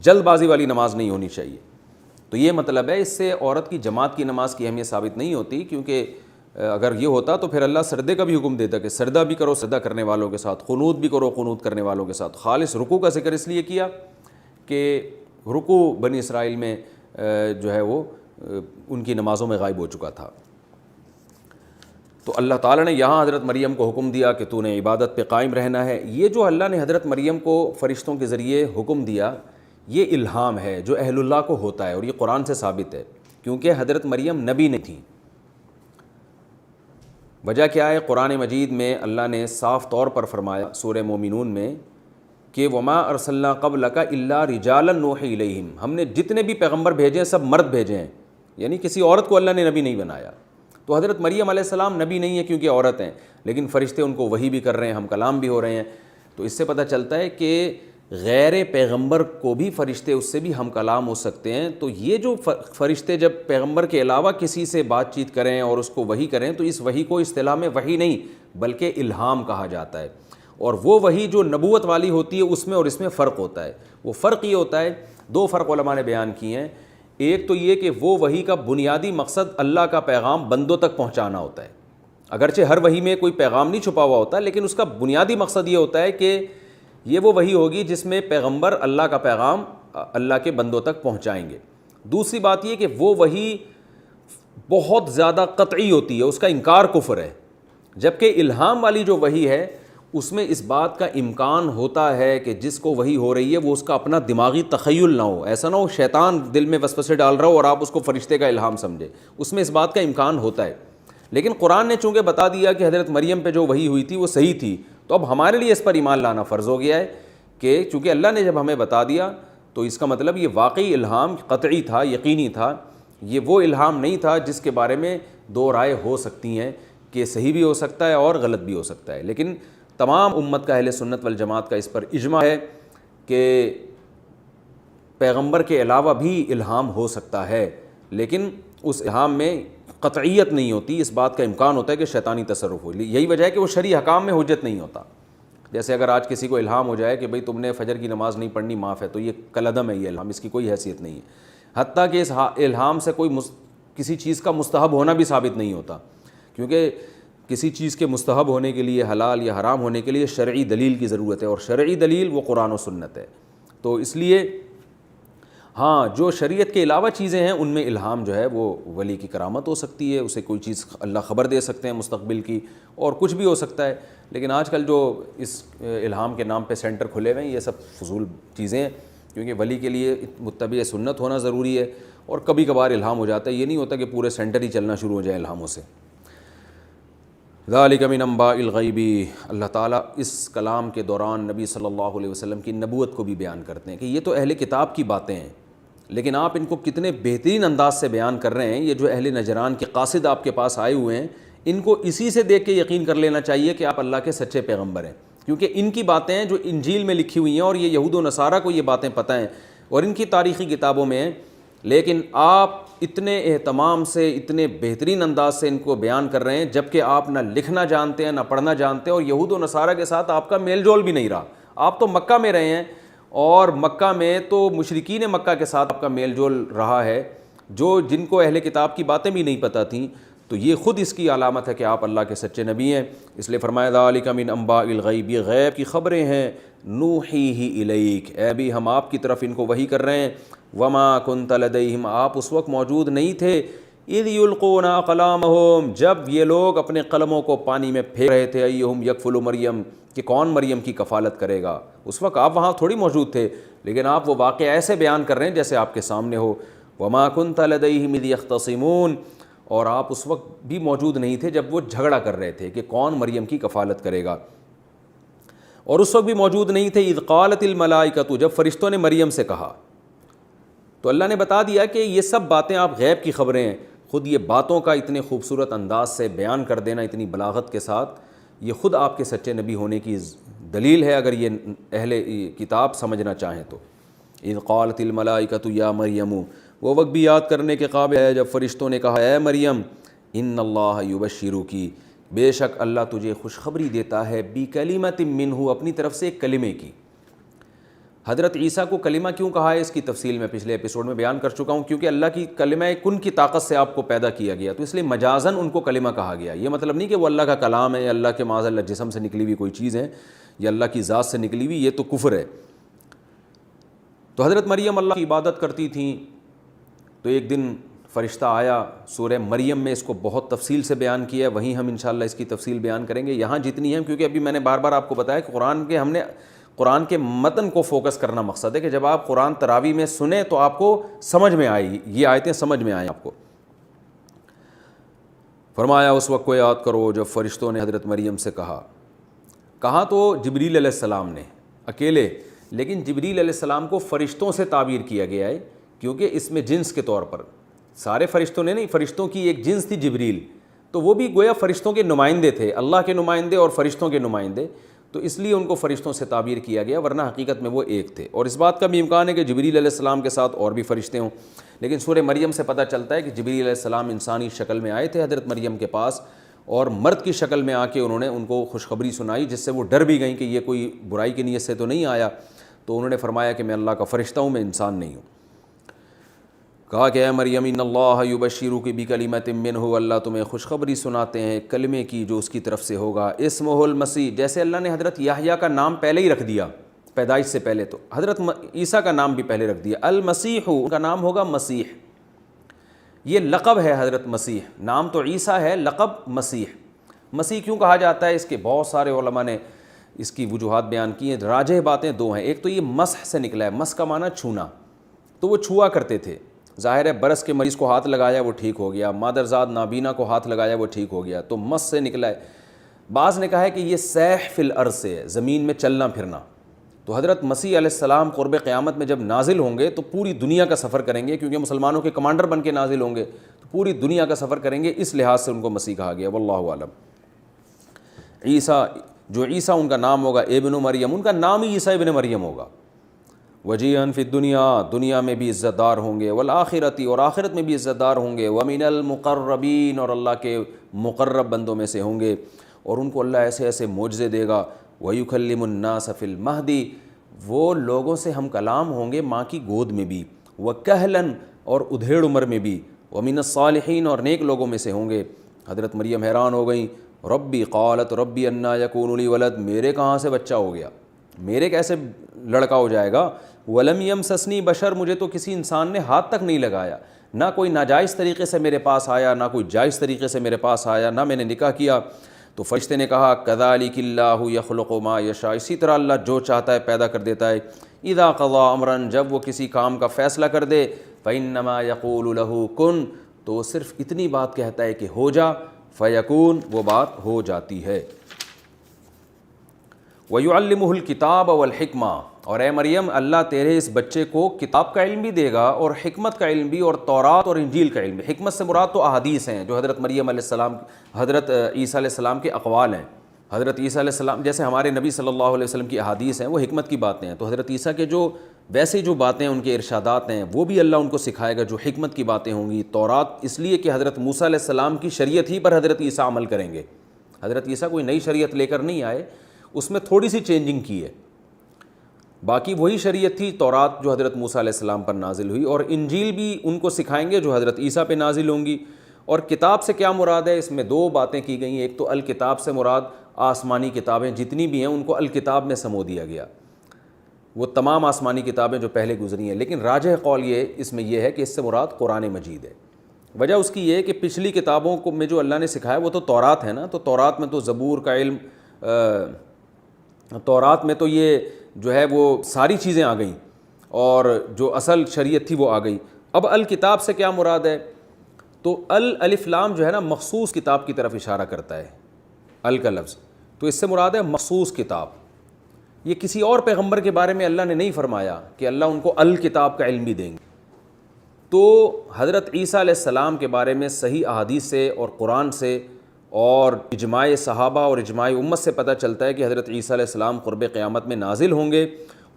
جلد بازی والی نماز نہیں ہونی چاہیے۔ تو یہ مطلب ہے، اس سے عورت کی جماعت کی نماز کی اہمیت ثابت نہیں ہوتی، کیونکہ اگر یہ ہوتا تو پھر اللہ سردے کا بھی حکم دیتا کہ سردہ بھی کرو سردہ کرنے والوں کے ساتھ، قنوت بھی کرو قنوت کرنے والوں کے ساتھ۔ خالص رکوع کا ذکر اس لیے کیا کہ رکوع بنی اسرائیل میں جو ہے وہ ان کی نمازوں میں غائب ہو چکا تھا۔ تو اللہ تعالیٰ نے یہاں حضرت مریم کو حکم دیا کہ تو نے عبادت پہ قائم رہنا ہے۔ یہ جو اللہ نے حضرت مریم کو فرشتوں کے ذریعے حکم دیا، یہ الہام ہے جو اہل اللہ کو ہوتا ہے، اور یہ قرآن سے ثابت ہے، کیونکہ حضرت مریم نبی نہیں تھی۔ وجہ کیا ہے؟ قرآن مجید میں اللہ نے صاف طور پر فرمایا سورہ مومنون میں کہ وما ارسلنا قبلک الا رجالا نوحی الیہم، ہم نے جتنے بھی پیغمبر بھیجے ہیں سب مرد بھیجے ہیں، یعنی کسی عورت کو اللہ نے نبی نہیں بنایا۔ تو حضرت مریم علیہ السلام نبی نہیں ہے کیونکہ عورت ہیں، لیکن فرشتے ان کو وحی بھی کر رہے ہیں، ہم کلام بھی ہو رہے ہیں۔ تو اس سے پتہ چلتا ہے کہ غیر پیغمبر کو بھی فرشتے اس سے بھی ہم کلام ہو سکتے ہیں۔ تو یہ جو فرشتے جب پیغمبر کے علاوہ کسی سے بات چیت کریں اور اس کو وحی کریں تو اس وحی کو اصطلاح میں وحی نہیں بلکہ الہام کہا جاتا ہے، اور وہ وحی جو نبوت والی ہوتی ہے اس میں اور اس میں فرق ہوتا ہے۔ وہ فرق یہ ہوتا ہے، دو فرق علماء نے بیان کیے ہیں۔ ایک تو یہ کہ وہ وحی کا بنیادی مقصد اللہ کا پیغام بندوں تک پہنچانا ہوتا ہے، اگرچہ ہر وحی میں کوئی پیغام نہیں چھپا ہوا ہوتا، لیکن اس کا بنیادی مقصد یہ ہوتا ہے کہ یہ وہ وحی ہوگی جس میں پیغمبر اللہ کا پیغام اللہ کے بندوں تک پہنچائیں گے۔ دوسری بات یہ کہ وہ وحی بہت زیادہ قطعی ہوتی ہے، اس کا انکار کفر ہے، جبکہ الہام والی جو وحی ہے اس میں اس بات کا امکان ہوتا ہے کہ جس کو وحی ہو رہی ہے وہ اس کا اپنا دماغی تخیل نہ ہو، ایسا نہ ہو شیطان دل میں وسوسے ڈال رہا ہو اور آپ اس کو فرشتے کا الہام سمجھے، اس میں اس بات کا امکان ہوتا ہے۔ لیکن قرآن نے چونکہ بتا دیا کہ حضرت مریم پہ جو وحی ہوئی تھی وہ صحیح تھی، تو اب ہمارے لیے اس پر ایمان لانا فرض ہو گیا ہے کہ چونکہ اللہ نے جب ہمیں بتا دیا تو اس کا مطلب یہ واقعی الہام قطعی تھا، یقینی تھا، یہ وہ الہام نہیں تھا جس کے بارے میں دو رائے ہو سکتی ہیں کہ صحیح بھی ہو سکتا ہے اور غلط بھی ہو سکتا ہے۔ لیکن تمام امت کا اہل سنت والجماعت کا اس پر اجماع ہے کہ پیغمبر کے علاوہ بھی الہام ہو سکتا ہے، لیکن اس الہام میں قطعیت نہیں ہوتی، اس بات کا امکان ہوتا ہے کہ شیطانی تصرف ہو۔ یہی وجہ ہے کہ وہ شرعی حکام میں حجت نہیں ہوتا۔ جیسے اگر آج کسی کو الہام ہو جائے کہ بھئی تم نے فجر کی نماز نہیں پڑھنی، معاف ہے، تو یہ کالعدم ہے، یہ الہام، اس کی کوئی حیثیت نہیں ہے۔ حتیٰ کہ اس الہام سے کوئی کسی چیز کا مستحب ہونا بھی ثابت نہیں ہوتا، کیونکہ کسی چیز کے مستحب ہونے کے لیے، حلال یا حرام ہونے کے لیے شرعی دلیل کی ضرورت ہے، اور شرعی دلیل وہ قرآن و سنت ہے۔ تو اس لیے ہاں جو شریعت کے علاوہ چیزیں ہیں ان میں الہام جو ہے وہ ولی کی کرامت ہو سکتی ہے، اسے کوئی چیز اللہ خبر دے سکتے ہیں مستقبل کی، اور کچھ بھی ہو سکتا ہے۔ لیکن آج کل جو اس الہام کے نام پہ سینٹر کھلے ہوئے ہیں یہ سب فضول چیزیں ہیں، کیونکہ ولی کے لیے متبع سنت ہونا ضروری ہے، اور کبھی کبھار الہام ہو جاتا ہے، یہ نہیں ہوتا کہ پورے سینٹر ہی چلنا شروع ہو جائے الہاموں سے۔ ذالک من انباء الغیب، اللہ تعالیٰ اس کلام کے دوران نبی صلی اللہ علیہ وسلم کی نبوت کو بھی بیان کرتے ہیں کہ یہ تو اہل کتاب کی باتیں ہیں، لیکن آپ ان کو کتنے بہترین انداز سے بیان کر رہے ہیں۔ یہ جو اہل نجران کے قاصد آپ کے پاس آئے ہوئے ہیں، ان کو اسی سے دیکھ کے یقین کر لینا چاہیے کہ آپ اللہ کے سچے پیغمبر ہیں، کیونکہ ان کی باتیں ہیں جو انجیل میں لکھی ہوئی ہیں، اور یہ یہود و نصارہ کو یہ باتیں پتہ ہیں اور ان کی تاریخی کتابوں میں ہیں، لیکن آپ اتنے اہتمام سے، اتنے بہترین انداز سے ان کو بیان کر رہے ہیں، جبکہ آپ نہ لکھنا جانتے ہیں نہ پڑھنا جانتے ہیں، اور یہود و نصارہ کے ساتھ آپ کا میل جول بھی نہیں رہا۔ آپ تو مکہ میں رہے ہیں، اور مکہ میں تو مشرکین مکہ کے ساتھ آپ کا میل جول رہا ہے، جن کو اہل کتاب کی باتیں بھی نہیں پتہ تھیں۔ تو یہ خود اس کی علامت ہے کہ آپ اللہ کے سچے نبی ہیں، اس لیے فرمایا ذالک من انباء الغیب، یہ غیب کی خبریں ہیں، نوحیہ الیک، اے بھی ہم آپ کی طرف ان کو وحی کر رہے ہیں، وما کنت لدیہم، آپ اس وقت موجود نہیں تھے اذ یلقون اقلامہم، جب یہ لوگ اپنے قلموں کو پانی میں پھینک رہے تھے، ایہم یکفل مریم، کہ کون مریم کی کفالت کرے گا۔ اس وقت آپ وہاں تھوڑی موجود تھے، لیکن آپ وہ واقعہ ایسے بیان کر رہے ہیں جیسے آپ کے سامنے ہو۔ وما کنت لدیہم اذ یختصمون، اور آپ اس وقت بھی موجود نہیں تھے جب وہ جھگڑا کر رہے تھے کہ کون مریم کی کفالت کرے گا، اور اس وقت بھی موجود نہیں تھے اذ قالت الملائکۃ، جب فرشتوں نے مریم سے کہا۔ تو اللہ نے بتا دیا کہ یہ سب باتیں آپ غیب کی خبریں ہیں، خود یہ باتوں کا اتنے خوبصورت انداز سے بیان کر دینا اتنی بلاغت کے ساتھ، یہ خود آپ کے سچے نبی ہونے کی دلیل ہے، اگر یہ اہل کتاب سمجھنا چاہیں تو۔ اذ قالت الملائکۃ یا مریم، وہ وقت بھی یاد کرنے کے قابل ہے جب فرشتوں نے کہا اے مریم، ان اللہ یبشرکی، بے شک اللہ تجھے خوشخبری دیتا ہے، بکلمۃ منہ، اپنی طرف سے ایک کلمے کی۔ حضرت عیسیٰ کو کلمہ کیوں کہا ہے، اس کی تفصیل میں پچھلے ایپیسوڈ میں بیان کر چکا ہوں، کیونکہ اللہ کی کلمہ کن کی طاقت سے آپ کو پیدا کیا گیا، تو اس لیے مجازاً ان کو کلمہ کہا گیا۔ یہ مطلب نہیں کہ وہ اللہ کا کلام ہے یا اللہ کے معاذ اللہ جسم سے نکلی ہوئی کوئی چیز ہے یا اللہ کی ذات سے نکلی ہوئی، یہ تو کفر ہے۔ تو حضرت مریم اللہ کی عبادت کرتی تھیں، تو ایک دن فرشتہ آیا، سورہ مریم میں اس کو بہت تفصیل سے بیان کیا ہے، وہیں ہم انشاءاللہ اس کی تفصیل بیان کریں گے، یہاں جتنی ہیں، کیونکہ ابھی میں نے بار بار آپ کو بتایا کہ ہم نے قرآن کے متن کو فوکس کرنا مقصد ہے کہ جب آپ قرآن تراویح میں سنیں تو آپ کو سمجھ میں آئے، یہ آیتیں سمجھ میں آئیں آپ کو۔ فرمایا اس وقت کو یاد کرو جب فرشتوں نے حضرت مریم سے کہا تو جبریل علیہ السلام نے اکیلے، لیکن جبریل علیہ السلام کو فرشتوں سے تعبیر کیا گیا ہے، کیونکہ اس میں جنس کے طور پر سارے فرشتوں نے نہیں، فرشتوں کی ایک جنس تھی جبریل، تو وہ بھی گویا فرشتوں کے نمائندے تھے، اللہ کے نمائندے اور فرشتوں کے نمائندے، تو اس لیے ان کو فرشتوں سے تعبیر کیا گیا، ورنہ حقیقت میں وہ ایک تھے۔ اور اس بات کا بھی امکان ہے کہ جبریل علیہ السلام کے ساتھ اور بھی فرشتے ہوں، لیکن سورہ مریم سے پتہ چلتا ہے کہ جبریل علیہ السلام انسانی شکل میں آئے تھے حضرت مریم کے پاس، اور مرد کی شکل میں آ کے انہوں نے ان کو خوشخبری سنائی، جس سے وہ ڈر بھی گئیں کہ یہ کوئی برائی کی نیت سے تو نہیں آیا، تو انہوں نے فرمایا کہ میں اللہ کا فرشتہ ہوں، میں انسان نہیں ہوں۔ کہا کہ اے مریم ان اللہ یبشرک بکلمۃ منہ، اللہ تمہیں خوشخبری سناتے ہیں کلمے کی جو اس کی طرف سے ہوگا، اسمہ المسیح، جیسے اللہ نے حضرت یحییٰ کا نام پہلے ہی رکھ دیا پیدائش سے پہلے، تو حضرت عیسیٰ کا نام بھی پہلے رکھ دیا، المسیح، ان کا نام ہوگا مسیح، یہ لقب ہے حضرت مسیح، نام تو عیسیٰ ہے، لقب مسیح۔ مسیح کیوں کہا جاتا ہے، اس کے بہت سارے علماء نے اس کی وجوہات بیان کی ہیں، راجح باتیں دو ہیں، ایک تو یہ مسح سے نکلا ہے، مس کا معنی چھونا، تو وہ چھوا کرتے تھے، ظاہر ہے برس کے مریض کو ہاتھ لگایا وہ ٹھیک ہو گیا، مادرزاد نابینا کو ہاتھ لگایا وہ ٹھیک ہو گیا، تو مس سے نکلا ہے۔ بعض نے کہا ہے کہ یہ سیح فی الارض سے ہے، زمین میں چلنا پھرنا، تو حضرت مسیح علیہ السلام قرب قیامت میں جب نازل ہوں گے تو پوری دنیا کا سفر کریں گے، کیونکہ مسلمانوں کے کمانڈر بن کے نازل ہوں گے، تو پوری دنیا کا سفر کریں گے، اس لحاظ سے ان کو مسیح کہا گیا، واللہ اعلم۔ عیسیٰ، جو عیسیٰ ان کا نام ہوگا ابن مریم، ان کا نام ہی عیسیٰ ابن مریم ہوگا۔ وجیہن فی الدنیا، دنیا میں بھی عزت دار ہوں گے، والآخرتی، اور آخرت میں بھی عزت دار ہوں گے، ومن المقربین، اور اللہ کے مقرب بندوں میں سے ہوں گے، اور ان کو اللہ ایسے ایسے معجزے دے گا، ویکلم الناس فی المہدی، وہ لوگوں سے ہم کلام ہوں گے ماں کی گود میں بھی، وکہلن، اور ادھیڑ عمر میں بھی، ومن الصالحین، اور نیک لوگوں میں سے ہوں گے۔ حضرت مریم حیران ہو گئیں، ربی، قالت ربی انا یکون لی ولد، میرے کہاں سے بچہ ہو گیا، میرے کیسے لڑکا ہو جائے گا، ولم یمسسنی بشر، مجھے تو کسی انسان نے ہاتھ تک نہیں لگایا، نہ کوئی ناجائز طریقے سے میرے پاس آیا، نہ کوئی جائز طریقے سے میرے پاس آیا، نہ میں نے نکاح کیا۔ تو فرشتے نے کہا کذالک اللہ یخلق ما یشاء، اسی طرح اللہ جو چاہتا ہے پیدا کر دیتا ہے، اذا قضا امرا، جب وہ کسی کام کا فیصلہ کر دے، فانما یقول له کن، تو وہ صرف اتنی بات کہتا ہے کہ ہو جا، فیکون، وہ بات ہو جاتی ہے۔ وَيُعَلِّمُهُ الْكِتَابَ وَالْحِكْمَةَ، اور اے مریم اللہ تیرے اس بچے کو کتاب کا علم بھی دے گا اور حکمت کا علم بھی، اور تورات اور انجیل کا علم بھی۔ حکمت سے مراد تو احادیث ہیں جو حضرت مریم علیہ السلام، حضرت عیسیٰ علیہ السلام کے اقوال ہیں۔ حضرت عیسیٰ علیہ السلام جیسے ہمارے نبی صلی اللہ علیہ وسلم کی احادیث ہیں، وہ حکمت کی باتیں ہیں، تو حضرت عیسیٰ کے جو ویسے جو باتیں ان کے ارشادات ہیں وہ بھی اللہ ان کو سکھائے گا جو حکمت کی باتیں ہوں گی۔ تورات اس لیے کہ حضرت موسیٰ علیہ السلام کی شریعت ہی پر حضرت عیسیٰ عمل کریں گے، حضرت عیسیٰ کوئی نئی شریعت لے کر نہیں آئے، اس میں تھوڑی سی چینجنگ کی ہے، باقی وہی شریعت تھی تورات جو حضرت موسیٰ علیہ السلام پر نازل ہوئی، اور انجیل بھی ان کو سکھائیں گے جو حضرت عیسیٰ پہ نازل ہوں گی۔ اور کتاب سے کیا مراد ہے، اس میں دو باتیں کی گئی ہیں، ایک تو الکتاب سے مراد آسمانی کتابیں جتنی بھی ہیں ان کو الکتاب میں سمو دیا گیا، وہ تمام آسمانی کتابیں جو پہلے گزری ہیں، لیکن راجح قول یہ اس میں یہ ہے کہ اس سے مراد قرآن مجید ہے، وجہ اس کی یہ کہ پچھلی کتابوں کو میں جو اللہ نے سکھایا وہ تو تورات ہے نا، تو تورات میں تو زبور کا علم، تورات میں تو یہ جو ہے وہ ساری چیزیں آ گئیں، اور جو اصل شریعت تھی وہ آ گئی۔ اب الکتاب سے کیا مراد ہے؟ تو الف لام جو ہے نا مخصوص کتاب کی طرف اشارہ کرتا ہے، ال کا لفظ، تو اس سے مراد ہے مخصوص کتاب۔ یہ کسی اور پیغمبر کے بارے میں اللہ نے نہیں فرمایا کہ اللہ ان کو الکتاب کا علم بھی دیں گے۔ تو حضرت عیسیٰ علیہ السلام کے بارے میں صحیح احادیث سے اور قرآن سے اور اجماع صحابہ اور اجماع امت سے پتہ چلتا ہے کہ حضرت عیسیٰ علیہ السلام قرب قیامت میں نازل ہوں گے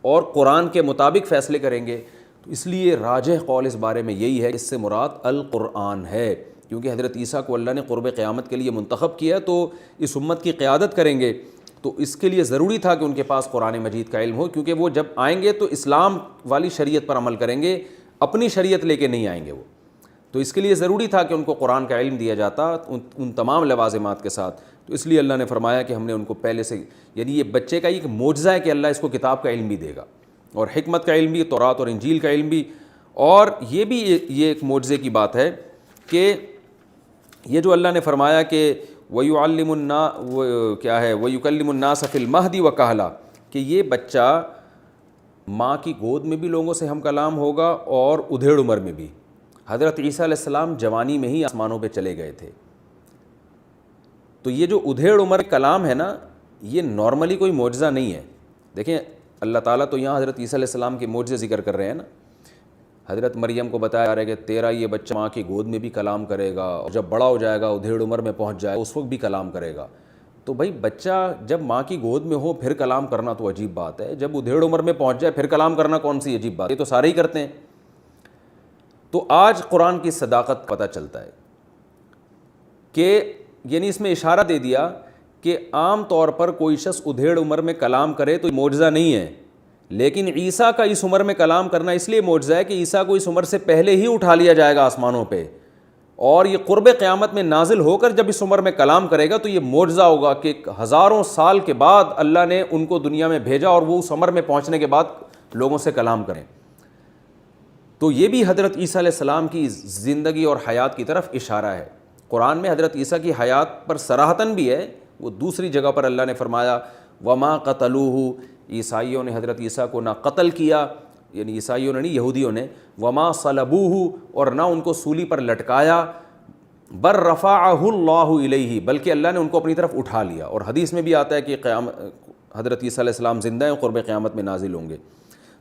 اور قرآن کے مطابق فیصلے کریں گے۔ تو اس لیے راجح قول اس بارے میں یہی ہے، اس سے مراد القرآن ہے، کیونکہ حضرت عیسیٰ کو اللہ نے قرب قیامت کے لیے منتخب کیا تو اس امت کی قیادت کریں گے، تو اس کے لیے ضروری تھا کہ ان کے پاس قرآن مجید کا علم ہو، کیونکہ وہ جب آئیں گے تو اسلام والی شریعت پر عمل کریں گے، اپنی شریعت لے کے نہیں آئیں گے وہ، تو اس کے لیے ضروری تھا کہ ان کو قرآن کا علم دیا جاتا ان تمام لوازمات کے ساتھ۔ تو اس لیے اللہ نے فرمایا کہ ہم نے ان کو پہلے سے، یعنی یہ بچے کا ایک معجزہ ہے کہ اللہ اس کو کتاب کا علم بھی دے گا، اور حکمت کا علم بھی، تورات اور انجیل کا علم بھی، اور یہ بھی یہ ایک معجزے کی بات ہے کہ یہ جو اللہ نے فرمایا کہ وَيُعَلِّمُ النَّاسَ کیا ہے وَيُكَلِّمُ النَّاسَ فِي الْمَهْدِ وَكَهْلًا، کہ یہ بچہ ماں کی گود میں بھی لوگوں سے ہم کلام ہوگا اور ادھیڑ عمر میں بھی۔ حضرت عیسیٰ علیہ السلام جوانی میں ہی آسمانوں پہ چلے گئے تھے، تو یہ جو ادھیڑ عمر کلام ہے نا، یہ نارملی کوئی معجزہ نہیں ہے۔ دیکھیں اللہ تعالیٰ تو یہاں حضرت عیسیٰ علیہ السلام کے معجزے ذکر کر رہے ہیں نا، حضرت مریم کو بتایا جا رہا ہے کہ تیرا یہ بچہ ماں کی گود میں بھی کلام کرے گا، اور جب بڑا ہو جائے گا ادھیڑ عمر میں پہنچ جائے گا اس وقت بھی کلام کرے گا۔ تو بھائی بچہ جب ماں کی گود میں ہو پھر کلام کرنا تو عجیب بات ہے، جب ادھیڑ عمر میں پہنچ جائے پھر کلام کرنا کون سی عجیب بات ہے، یہ تو سارے ہی کرتے ہیں۔ تو آج قرآن کی صداقت پتہ چلتا ہے کہ یعنی اس میں اشارہ دے دیا کہ عام طور پر کوئی شخص ادھیڑ عمر میں کلام کرے تو معجزہ نہیں ہے، لیکن عیسیٰ کا اس عمر میں کلام کرنا اس لیے معجزہ ہے کہ عیسیٰ کو اس عمر سے پہلے ہی اٹھا لیا جائے گا آسمانوں پہ، اور یہ قرب قیامت میں نازل ہو کر جب اس عمر میں کلام کرے گا تو یہ معجزہ ہوگا کہ ہزاروں سال کے بعد اللہ نے ان کو دنیا میں بھیجا اور وہ اس عمر میں پہنچنے کے بعد لوگوں سے کلام کریں۔ تو یہ بھی حضرت عیسیٰ علیہ السلام کی زندگی اور حیات کی طرف اشارہ ہے۔ قرآن میں حضرت عیسیٰ کی حیات پر صراحتاً بھی ہے، وہ دوسری جگہ پر اللہ نے فرمایا وما قتلوہ، عیسائیوں نے حضرت عیسیٰ کو نہ قتل کیا، یعنی عیسائیوں نے نہیں یہودیوں نے، وما صلبوہ، اور نہ ان کو سولی پر لٹکایا، بل رفعہ اللہ الیہ، بلکہ اللہ نے ان کو اپنی طرف اٹھا لیا۔ اور حدیث میں بھی آتا ہے کہ حضرت عیسیٰ علیہ السلام زندہ ہیں، قرب قیامت میں نازل ہوں گے۔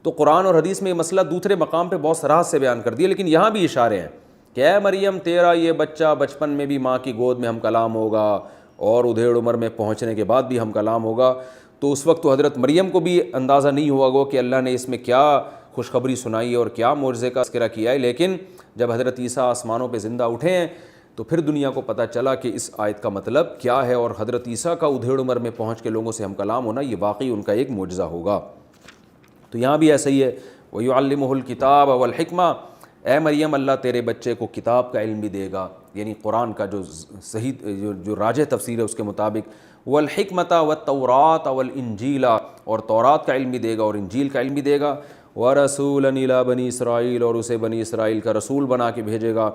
تو قرآن اور حدیث میں یہ مسئلہ دوسرے مقام پہ بہت صراحت سے بیان کر دیا، لیکن یہاں بھی اشارے ہیں کہ اے مریم تیرا یہ بچہ بچپن میں بھی ماں کی گود میں ہم کلام ہوگا، اور ادھیڑ عمر میں پہنچنے کے بعد بھی ہم کلام ہوگا۔ تو اس وقت تو حضرت مریم کو بھی اندازہ نہیں ہوا گو کہ اللہ نے اس میں کیا خوشخبری سنائی اور کیا معجزے کا تذکرہ کیا ہے، لیکن جب حضرت عیسیٰ آسمانوں پہ زندہ اٹھے ہیں تو پھر دنیا کو پتہ چلا کہ اس آیت کا مطلب کیا ہے، اور حضرت عیسیٰ کا ادھیڑ عمر میں پہنچ کے لوگوں سے ہم کلام ہونا یہ واقعی ان کا ایک معجزہ ہوگا۔ تو یہاں بھی ایسا ہی ہے وَيُعَلِّمُهُ الْكِتَابَ وَالْحِكْمَةَ، اے مریم اللہ تیرے بچے کو کتاب کا علم بھی دے گا، یعنی قرآن کا جو صحیح جو راجح تفسیر ہے اس کے مطابق، وَالْحِكْمَةَ وَالتَّوْرَاةَ وَالْإِنْجِيلَ، اور تورات کا علم بھی دے گا اور انجیل کا علم بھی دے گا، وَرَسُولًا إِلَىٰ بَنِي إِسْرَائِيلَ، اور اسے بنی اسرائیل کا رسول بنا کے بھیجے گا۔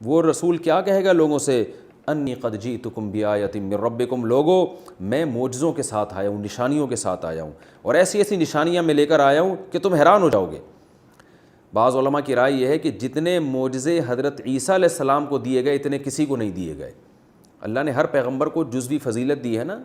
وہ رسول کیا کہے گا لوگوں سے، انی قد جئتکم بآیۃ من ربکم، لوگو میں معجزوں کے ساتھ آیا ہوں، نشانیوں کے ساتھ آیا ہوں، اور ایسی ایسی نشانیاں میں لے کر آیا ہوں کہ تم حیران ہو جاؤ گے۔ بعض علماء کی رائے یہ ہے کہ جتنے معجزے حضرت عیسیٰ علیہ السلام کو دیے گئے اتنے کسی کو نہیں دیے گئے۔ اللہ نے ہر پیغمبر کو جزوی فضیلت دی ہے نا،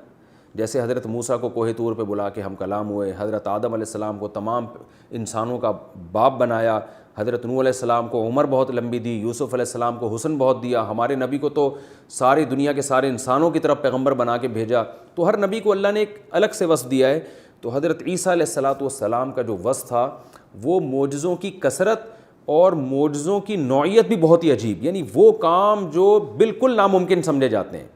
جیسے حضرت موسیٰ کو کوہ طور پہ بلا کے ہم کلام ہوئے، حضرت آدم علیہ السلام کو تمام انسانوں کا باپ بنایا، حضرت نوح علیہ السلام کو عمر بہت لمبی دی، یوسف علیہ السلام کو حسن بہت دیا، ہمارے نبی کو تو ساری دنیا کے سارے انسانوں کی طرف پیغمبر بنا کے بھیجا۔ تو ہر نبی کو اللہ نے ایک الگ سے وصف دیا ہے۔ تو حضرت عیسیٰ علیہ السلام کا جو وصف تھا وہ معجزوں کی کثرت اور معجزوں کی نوعیت بھی بہت ہی عجیب، یعنی وہ کام جو بالکل ناممکن سمجھے جاتے ہیں۔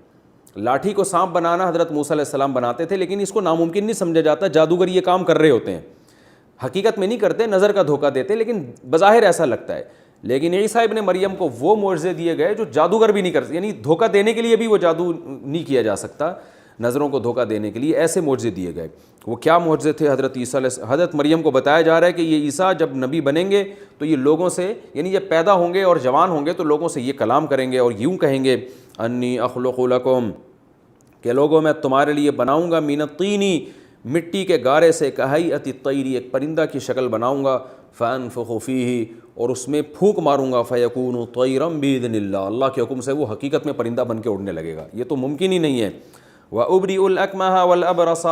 لاٹھی کو سانپ بنانا حضرت موسیٰ علیہ السلام بناتے تھے، لیکن اس کو ناممکن نہیں سمجھا جاتا، جادوگر یہ کام کر رہے ہوتے ہیں، حقیقت میں نہیں کرتے، نظر کا دھوکہ دیتے، لیکن بظاہر ایسا لگتا ہے۔ لیکن عیسیٰ ابن مریم کو وہ معجزے دیے گئے جو جادوگر بھی نہیں کر سکتے، یعنی دھوکہ دینے کے لیے بھی وہ جادو نہیں کیا جا سکتا، نظروں کو دھوکہ دینے کے لیے ایسے معجزے دیے گئے۔ وہ کیا معجزے تھے؟ حضرت مریم کو بتایا جا رہا ہے کہ یہ عیسیٰ جب نبی بنیں گے تو یہ لوگوں سے، یعنی یہ پیدا ہوں گے اور جوان ہوں گے تو لوگوں سے یہ کلام کریں گے اور یوں کہیں گے انی اخلق لکم، کہ لوگوں میں تمہارے لیے بناؤں گا من الطین، مٹی کے گارے سے، کہیئۃ الطیر، ایک پرندہ کی شکل بناؤں گا، فانفخ فیہ، اور اس میں پھونک ماروں گا، فیکون طیرا باذن اللہ، اللہ کے حکم سے وہ حقیقت میں پرندہ بن کے اڑنے لگے گا۔ یہ تو ممکن ہی نہیں ہے۔ وَأُبْرِئُ الْأَكْمَحَ وَالْأَبْرَصَ،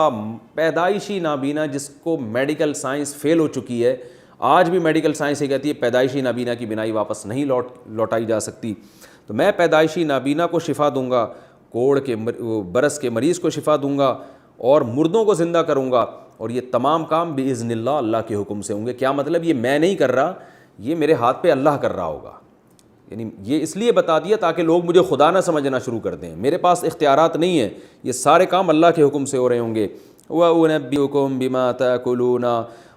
پیدائشی نابینا جس کو میڈیکل سائنس فیل ہو چکی ہے، آج بھی میڈیکل سائنس یہ کہتی ہے پیدائشی نابینا کی بینائی واپس نہیں لوٹائی جا سکتی، تو میں پیدائشی نابینا کو شفا دوں گا، کوڑ کے برس کے مریض کو شفا دوں گا، اور مردوں کو زندہ کروں گا، اور یہ تمام کام بِإِذْنِ اللہ، اللہ کے حکم سے ہوں گے۔ کیا مطلب؟ یہ میں نہیں کر رہا، یہ میرے ہاتھ پہ اللہ کر رہا ہوگا۔ یعنی یہ اس لیے بتا دیا تاکہ لوگ مجھے خدا نہ سمجھنا شروع کر دیں، میرے پاس اختیارات نہیں ہیں، یہ سارے کام اللہ کے حکم سے ہو رہے ہوں گے۔ وَأُنَبِّئُكُم بِمَا تَأْكُلُونَ،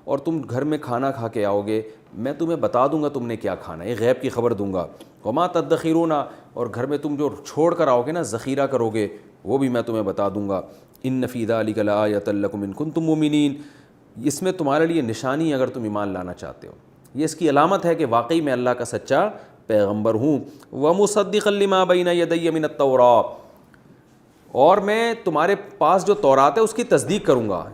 اور تم گھر میں کھانا کھا کے آؤ گے، میں تمہیں بتا دوں گا تم نے کیا کھانا ہے، یہ غیب کی خبر دوں گا۔ وَمَا تَدَّخِرُونَ، اور گھر میں تم جو چھوڑ کر آؤ گے نا، ذخیرہ کرو گے، وہ بھی میں تمہیں بتا دوں گا۔ إِنَّ فِي ذَلِكَ لَآيَةً لَكُمْ إِن كُنتُم مُؤْمِنِينَ، اس میں تمہارے لیے نشانی ہے اگر تم ایمان لانا چاہتے ہو، یہ اس کی علامت ہے کہ واقعی میں اللہ کا سچا پیغمبر ہوں۔ وَمُصَدِّقًا لِمَا بَيْنَ يَدَيَّ مِنَ التَّوْرَاةِ، اور میں تمہارے پاس جو تورات ہے اس کی تصدیق کروں گا،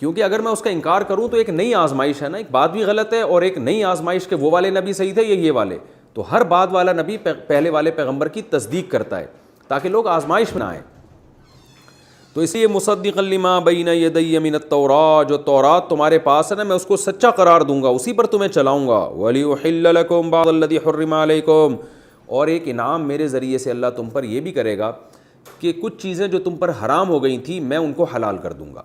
کیونکہ اگر میں اس کا انکار کروں تو ایک نئی آزمائش ہے نا، ایک بات بھی غلط ہے، اور ایک نئی آزمائش کہ وہ والے نبی صحیح تھے یا یہ والے، تو ہر بعد والا نبی پہلے والے پیغمبر کی تصدیق کرتا ہے تاکہ لوگ آزمائش میں نہ آئیں۔ تو اس لیے مصدقا لما بین یدی من التوراۃ، جو تورات تمہارے پاس ہے نا، میں اس کو سچا قرار دوں گا، اسی پر تمہیں چلاؤں گا۔ وَلِأُحِلَّ لَكُمْ بَعْضَ الَّذِي حُرِّمَ عَلَيْكُمْ، اور ایک انعام میرے ذریعے سے اللہ تم پر یہ بھی کرے گا کہ کچھ چیزیں جو تم پر حرام ہو گئی تھیں میں ان کو حلال کر دوں گا۔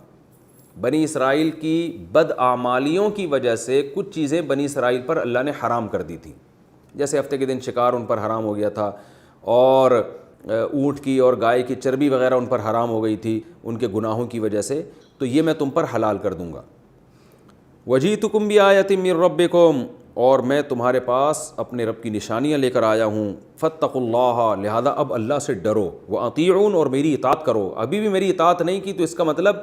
بنی اسرائیل کی بدعمالیوں کی وجہ سے کچھ چیزیں بنی اسرائیل پر اللہ نے حرام کر دی تھیں، جیسے ہفتے کے دن شکار ان پر حرام ہو گیا تھا، اور اونٹ کی اور گائے کی چربی وغیرہ ان پر حرام ہو گئی تھی ان کے گناہوں کی وجہ سے، تو یہ میں تم پر حلال کر دوں گا۔ وَجِئْتُكُم بِآيَةٍ مِّن رَبِّكُمْ، اور میں تمہارے پاس اپنے رب کی نشانیاں لے کر آیا ہوں۔ فَاتَّقُوا اللَّهَ، لہذا اب اللہ سے ڈرو، وَأَطِيعُونِ، اور میری اطاعت کرو۔ ابھی بھی میری اطاعت نہیں کی تو اس کا مطلب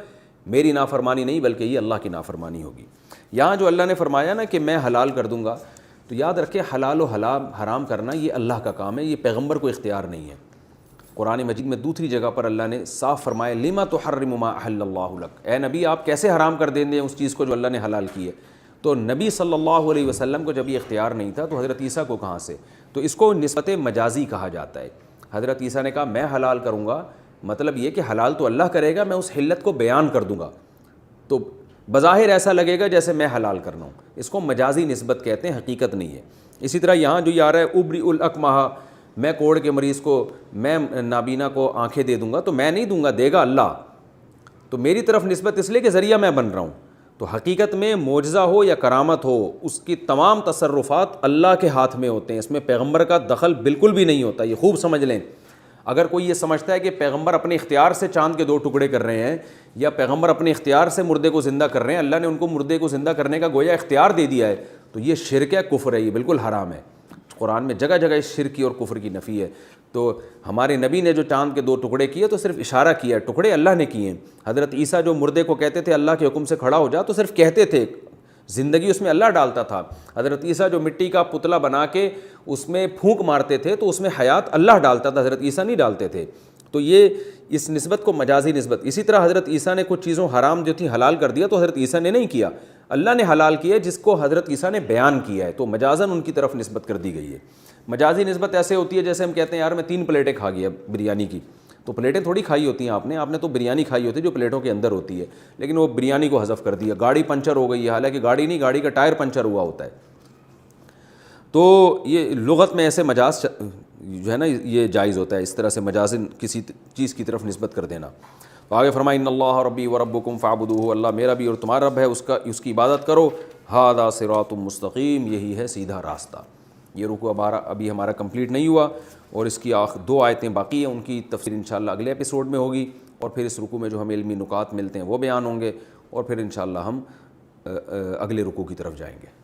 میری نافرمانی نہیں بلکہ یہ اللہ کی نافرمانی ہوگی۔ یہاں جو اللہ نے فرمایا نا کہ میں حلال کر دوں گا، تو یاد رکھیں حلال و حرام کرنا یہ اللہ کا کام ہے، یہ پیغمبر کو اختیار نہیں ہے۔ قرآن مجید میں دوسری جگہ پر اللہ نے صاف فرمایا لِمَ تُحَرِّمُ مَا أَحَلَّ اللَّهُ لَكَ، اے نبی آپ کیسے حرام کر دیں گے اس چیز کو جو اللہ نے حلال کی ہے۔ تو نبی صلی اللہ علیہ وسلم کو جب یہ اختیار نہیں تھا تو حضرت عیسیٰ کو کہاں سے؟ تو اس کو نسبت مجازی کہا جاتا ہے۔ حضرت عیسیٰ نے کہا میں حلال کروں گا، مطلب یہ کہ حلال تو اللہ کرے گا، میں اس حلت کو بیان کر دوں گا، تو بظاہر ایسا لگے گا جیسے میں حلال کرنا ہوں، اس کو مجازی نسبت کہتے ہیں، حقیقت نہیں ہے۔ اسی طرح یہاں جو یہ آ رہا ہے ابری الاکمہ، میں کوڑ کے مریض کو، میں نابینا کو آنکھیں دے دوں گا، تو میں نہیں دوں گا، دے گا اللہ، تو میری طرف نسبت اس لیے کہ ذریعہ میں بن رہا ہوں۔ تو حقیقت میں معجزہ ہو یا کرامت ہو، اس کی تمام تصرفات اللہ کے ہاتھ میں ہوتے ہیں، اس میں پیغمبر کا دخل بالکل بھی نہیں ہوتا، یہ خوب سمجھ لیں۔ اگر کوئی یہ سمجھتا ہے کہ پیغمبر اپنے اختیار سے چاند کے 2 ٹکڑے کر رہے ہیں، یا پیغمبر اپنے اختیار سے مردے کو زندہ کر رہے ہیں، اللہ نے ان کو مردے کو زندہ کرنے کا گویا اختیار دے دیا ہے، تو یہ شرک ہے، کفر ہے، یہ بالکل حرام ہے۔ قرآن میں جگہ جگہ اس شرک کی اور کفر کی نفی ہے۔ تو ہمارے نبی نے جو چاند کے 2 ٹکڑے کیے تو صرف اشارہ کیا ہے، ٹکڑے اللہ نے کیے ہیں۔ حضرت عیسیٰ جو مردے کو کہتے تھے اللہ کے حکم سے کھڑا ہو جا، تو صرف کہتے تھے، زندگی اس میں اللہ ڈالتا تھا۔ حضرت عیسیٰ جو مٹی کا پتلا بنا کے اس میں پھونک مارتے تھے تو اس میں حیات اللہ ڈالتا تھا، حضرت عیسیٰ نہیں ڈالتے تھے۔ تو یہ اس نسبت کو مجازی نسبت۔ اسی طرح حضرت عیسیٰ نے کچھ چیزوں حرام جو تھی حلال کر دیا، تو حضرت عیسیٰ نے نہیں کیا، اللہ نے حلال کیا جس کو حضرت عیسیٰ نے بیان کیا ہے، تو مجازاً ان کی طرف نسبت کر دی گئی ہے۔ مجازی نسبت ایسے ہوتی ہے جیسے ہم کہتے ہیں یار میں 3 پلیٹیں کھا گیا بریانی کی، تو پلیٹیں تھوڑی کھائی ہوتی ہیں آپ نے تو بریانی کھائی ہوتی ہے جو پلیٹوں کے اندر ہوتی ہے، لیکن وہ بریانی کو حذف کر دیا۔ گاڑی پنچر ہو گئی ہے، حالانکہ گاڑی نہیں، گاڑی کا ٹائر پنچر ہوا ہوتا ہے۔ تو یہ لغت میں ایسے مجاز جو ہے نا یہ جائز ہوتا ہے، اس طرح سے مجازن کسی چیز کی طرف نسبت کر دینا۔ تو آگے فرمایا ان اللہ ربی وربکم فاعبدوہ، اللہ میرا بھی اور تمہارا رب ہے، اس کی عبادت کرو۔ ھذا صراط مستقیم، یہی ہے سیدھا راستہ۔ یہ رکوع ابھی ہمارا کمپلیٹ نہیں ہوا، اور اس کی 2 آیتیں باقی ہیں، ان کی تفسیر انشاءاللہ اگلے ایپیسوڈ میں ہوگی، اور پھر اس رکوع میں جو ہمیں علمی نکات ملتے ہیں وہ بیان ہوں گے، اور پھر انشاءاللہ ہم اگلے رکوع کی طرف جائیں گے۔